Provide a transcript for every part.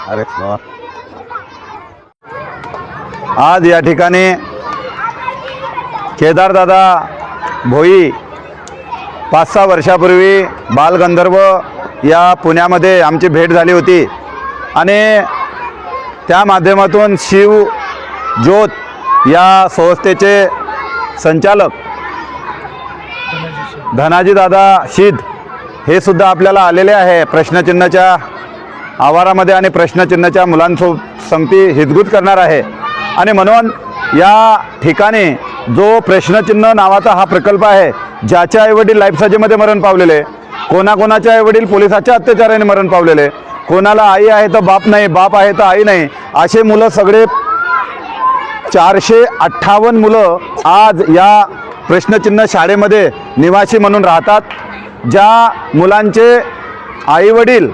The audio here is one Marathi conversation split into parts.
अरे आज या ठिकाणी केदारदादा भोई 5-6 वर्षापूर्वी बालगंधर्व या पुण्यामध्ये आमची भेट झाली होती आणि त्या माध्यमातून शिव ज्योत या संस्थेचे संचालक धनाजीदादा शीद हे सुद्धा आपल्याला आलेले आहे प्रश्नचिन्हाच्या आवारामध्ये आणि प्रश्नचिन्हाच्या मुलांसोबत संगती हितगुज करणार आहे। आणि म्हणून या ठिकाणी जो प्रश्नचिन्ह नावाचा हा प्रकल्प आहे, ज्याचे आईवडील लाईफसाजेमध्ये मरण पावलेले, कोणाकोणाचे आईवडील पोलिसाच्या अत्याचाराने मरण पावलेले, कोणाला आई आहे तर बाप नाही, बाप आहे तर आई नाही, असे मुलं सगळे 458 मुलं आज या प्रश्नचिन्ह शाळेमध्ये निवासी म्हणून राहतात। ज्या मुलांचे आईवडील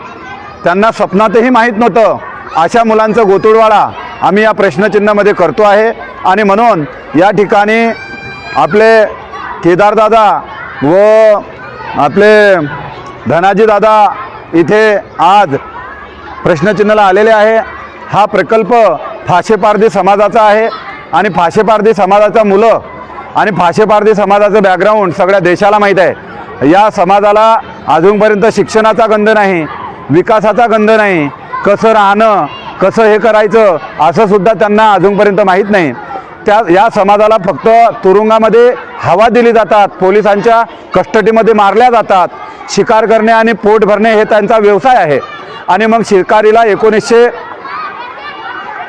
त्यांना स्वप्नातही माहीत नव्हतं, अशा मुलांचं गोतुळवाडा आम्ही या प्रश्नचिन्हामध्ये करतो आहे। आणि म्हणून या ठिकाणी आपले केदारदादा व आपले धनाजीदादा इथे आज प्रश्नचिन्हाला आलेले आहे। हा प्रकल्प फाशेपारधी समाजाचा आहे आणि फाशेपारधी समाजाचा मुलं आणि फाशेपारधी समाजाचं बॅकग्राऊंड सगळ्या देशाला माहीत आहे। या समाजाला अजूनपर्यंत शिक्षणाचा गंध नाही, विकासाचा गंध नाही, कसं राहणं कसं हे करायचं असं सुद्धा त्यांना अजूनपर्यंत माहीत नाही। या समाजाला फक्त तुरुंगामध्ये हवा दिली जातात, पोलिसांच्या कस्टडीमध्ये मारल्या जातात, शिकार करणे आणि पोट भरणे हे त्यांचा व्यवसाय आहे। आणि मग शिकारीला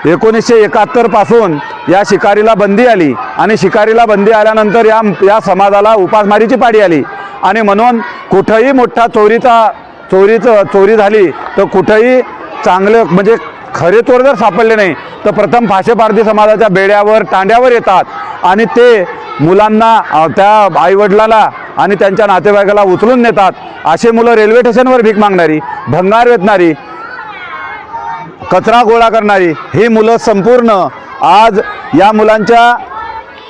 1971 पासून या शिकारीला बंदी आली आणि शिकारीला बंदी आल्यानंतर या समाजाला उपासमारीची पाळी आली। आणि म्हणून कुठंही मोठा चोरी झाली तर कुठंही चांगलं म्हणजे खरे चोर जर सापडले नाही तर प्रथम फाशेपारधी समाजाच्या बेड्यावर टांड्यावर येतात आणि ते मुलांना त्या आईवडिलाला आणि त्यांच्या नातेवाईकाला उचलून नेतात। असे मुलं रेल्वे स्टेशनवर भीक मागणारी, भंगार वेचणारी, कचरा गोळा करणारी ही मुलं संपूर्ण आज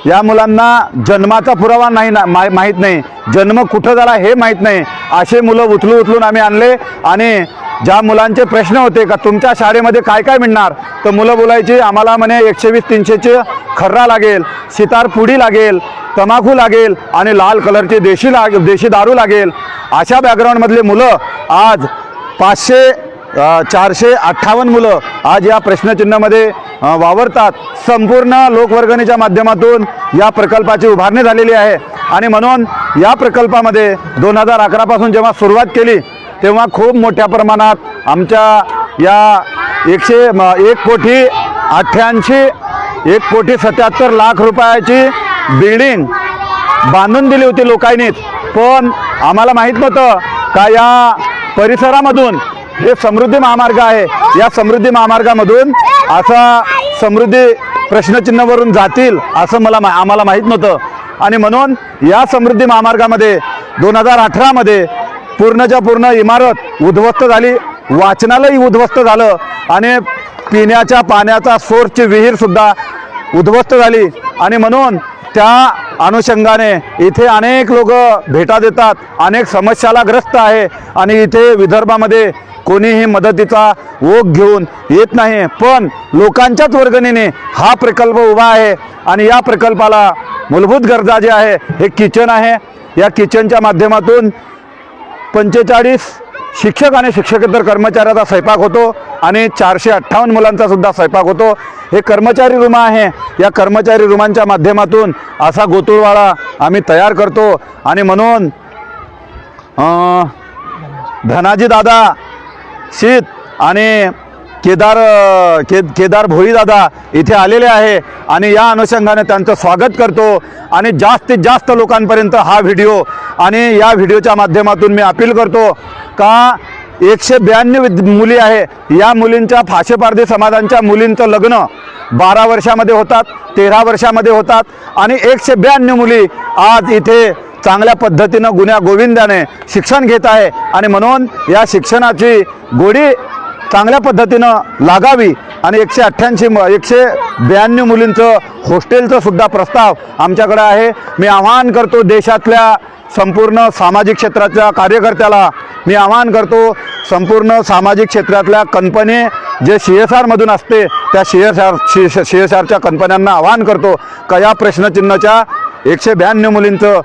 या मुलांना जन्माचा पुरावा नाही माहीत नाही, जन्म कुठं झाला हे माहीत नाही, असे मुलं उचलून आम्ही आणले। आणि ज्या मुलांचे प्रश्न होते का तुमच्या शाळेमध्ये काय काय मिळणार, तर मुलं बोलायची आम्हाला म्हणे 120-300चे खर्रा लागेल, सितार पुडी लागेल, तंबाखू लागेल आणि लाल कलरची देशी दारू लागेल। अशा बॅकग्राऊंडमधले मुलं आज 458 मुलं आज या प्रश्नचिन्हामध्ये वावरतात। संपूर्ण लोकवर्गणीच्या माध्यमातून या प्रकल्पाची उभारणी झालेली आहे। आणि म्हणून या प्रकल्पामध्ये 2011 पासून जेव्हा सुरुवात केली तेव्हा खूप मोठ्या प्रमाणात आमच्या या 1,77 लाख रुपयाची बिल्डिंग बांधून दिली होती लोकांनीच। पण आम्हाला माहीत नव्हतं का या परिसरामधून हे समृद्धी महामार्ग आहे, या समृद्धी महामार्गामधून असा समृद्धी प्रश्नचिन्हावरून जातील असं आम्हाला माहीत नव्हतं। आणि म्हणून या समृद्धी महामार्गामध्ये 2018 मध्ये पूर्णच्या पूर्ण इमारत उद्ध्वस्त झाली, वाचनालय उद्ध्वस्त झालं आणि पिण्याच्या पाण्याचा सोर्सची विहीरसुद्धा उद्ध्वस्त झाली। आणि म्हणून त्या अनुषंगाने इथे अनेक लोक भेटा देतात, अनेक समस्याला ग्रस्त आहे आणि इथे विदर्भामध्ये कोणीही मदतीचा ओघ घेऊन येत नाही। पण लोकांच्याच वर्गणीने हा प्रकल्प उभा आहे आणि या प्रकल्पाला मूलभूत गरजा जे आहे हे किचन आहे। या किचनच्या माध्यमातून 45 शिक्षक आणि शिक्षकेतर कर्मचाऱ्याचा स्वयंपाक होतो आणि 458 मुलांचा सुद्धा स्वयंपाक होतो। हे कर्मचारी रूम आहे, या कर्मचारी रूमांच्या माध्यमातून असा गोतुळवाडा आम्ही तयार करतो। आणि म्हणून धनाजीदादा शीद आणि केदार भोई दादा इथे आलेले आहे आणि या अनुषंगाने त्यांचं स्वागत करतो। आणि जास्तीत जास्त लोकांपर्यंत हा व्हिडिओ आणि या व्हिडिओच्या माध्यमातून मी अपील करतो का 192 मुली आहे, या मुलींच्या फाशेपारधी समाजांच्या मुलींचं लग्न 12 वर्षामध्ये होतात, 13 वर्षामध्ये होतात आणि 192 मुली आज इथे चांगल्या पद्धतीनं गुण्या गोविंदाने शिक्षण घेत आहे। आणि म्हणून या शिक्षणाची गोडी चांगल्या पद्धतीनं लागावी आणि 192 मुलींचं हॉस्टेलचं सुद्धा प्रस्ताव आमच्याकडे आहे। मी आवाहन करतो देशातल्या संपूर्ण सामाजिक क्षेत्राच्या कार्यकर्त्याला, मी आवाहन करतो संपूर्ण सामाजिक क्षेत्रातल्या कंपनी जे CSR मधून असते त्या CSRच्या कंपन्यांना आवाहन करतो का या प्रश्नचिन्हाच्या 192 मुलींचं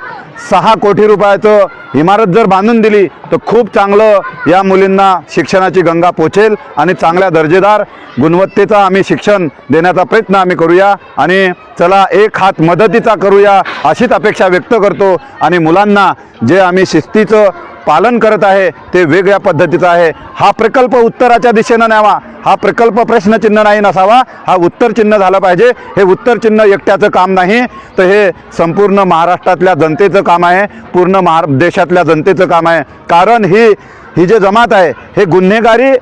6 कोटी रुपयाचं इमारत जर बांधून दिली तर खूप चांगलं या मुलींना शिक्षणाची गंगा पोचेल आणि चांगल्या दर्जेदार गुणवत्तेचा आम्ही शिक्षण देण्याचा प्रयत्न आम्ही करूया आणि चला एक हात मदतीचा करूया अशीच अपेक्षा व्यक्त करतो आणि मुलांना जे आम्ही शिस्तीचं पालन करत आहे ते वेगळ्या पद्धतीचं आहे. हा प्रकल्प उत्तराच्या दिशेनं न्यावा, हा प्रकल्प प्रश्नचिन्ह नाही नसावा, हा उत्तरचिन्ह झालं पाहिजे. हे उत्तरचिन्ह एकट्याचं काम नाही तर हे संपूर्ण महाराष्ट्रातल्या जनतेचं काम आहे, पूर्ण देशातल्या जनतेचं काम आहे. कारण ही जे जमात आहे हे गुन्हेगारी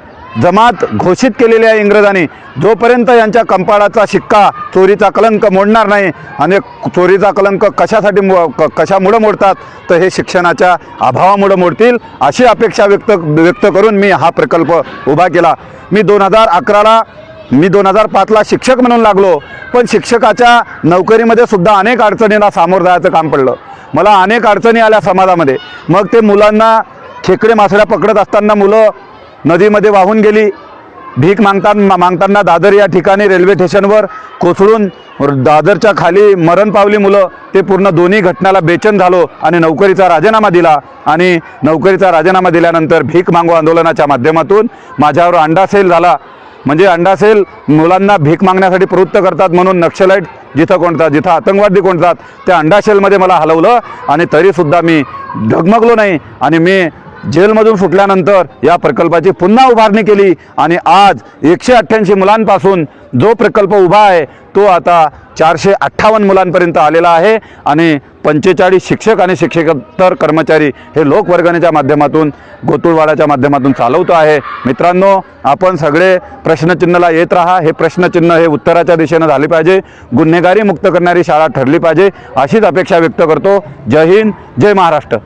जमात घोषित केलेली आहे इंग्रजांनी. जोपर्यंत यांच्या कंपाळाचा शिक्का चोरीचा कलंक मोडणार नाही आणि चोरीचा कलंक कशामुळं मोडतात तर हे शिक्षणाच्या अभावामुळं मोडतील अशी अपेक्षा व्यक्त करून मी हा प्रकल्प उभा केला. मी 2005ला शिक्षक म्हणून लागलो, पण शिक्षकाच्या नोकरीमध्ये सुद्धा अनेक अडचणींना सामोरं जायचं काम पडलं. मला अनेक अडचणी आल्या समाजामध्ये. मग ते मुलांना खेकडे मासळ्या पकडत असताना मुलं नदीमध्ये वाहून गेली, भीक मागताना दादर या ठिकाणी रेल्वे स्टेशनवर कोसळून दादरच्या खाली मरण पावली मुलं. ते पूर्ण दोन्ही घटनाला बेचैन झालो आणि नोकरीचा राजीनामा दिला आणि नोकरीचा राजीनामा दिल्यानंतर भीक मागो आंदोलनाच्या माध्यमातून माझ्यावर अंडासेल झाला. म्हणजे अंडासेल मुलांना भीक मागण्यासाठी प्रवृत्त करतात म्हणून नक्षलाईट जिथं आतंकवादी कोणतात त्या अंडासेलमध्ये मला हलवलं आणि तरीसुद्धा मी डगमगलो नाही आणि मी जेलमधून सुटल्यानंतर या प्रकल्पाची पुन्हा उभारणी केली आणि आज 188 मुलांपासून जो प्रकल्प उभा आहे तो आता 458 मुलांपर्यंत आलेला आहे आणि 45 शिक्षक आणि शिक्षकेतर कर्मचारी हे लोकवर्गणीच्या माध्यमातून गोतुळवाड्याच्या माध्यमातून चालवतो आहे. मित्रांनो, आपण सगळे प्रश्नचिन्हाला येत राहा. हे प्रश्नचिन्ह हे उत्तराच्या दिशेनं झाले पाहिजे, गुन्हेगारी मुक्त करणारी शाळा ठरली पाहिजे अशीच अपेक्षा व्यक्त करतो. जय हिंद, जय महाराष्ट्र.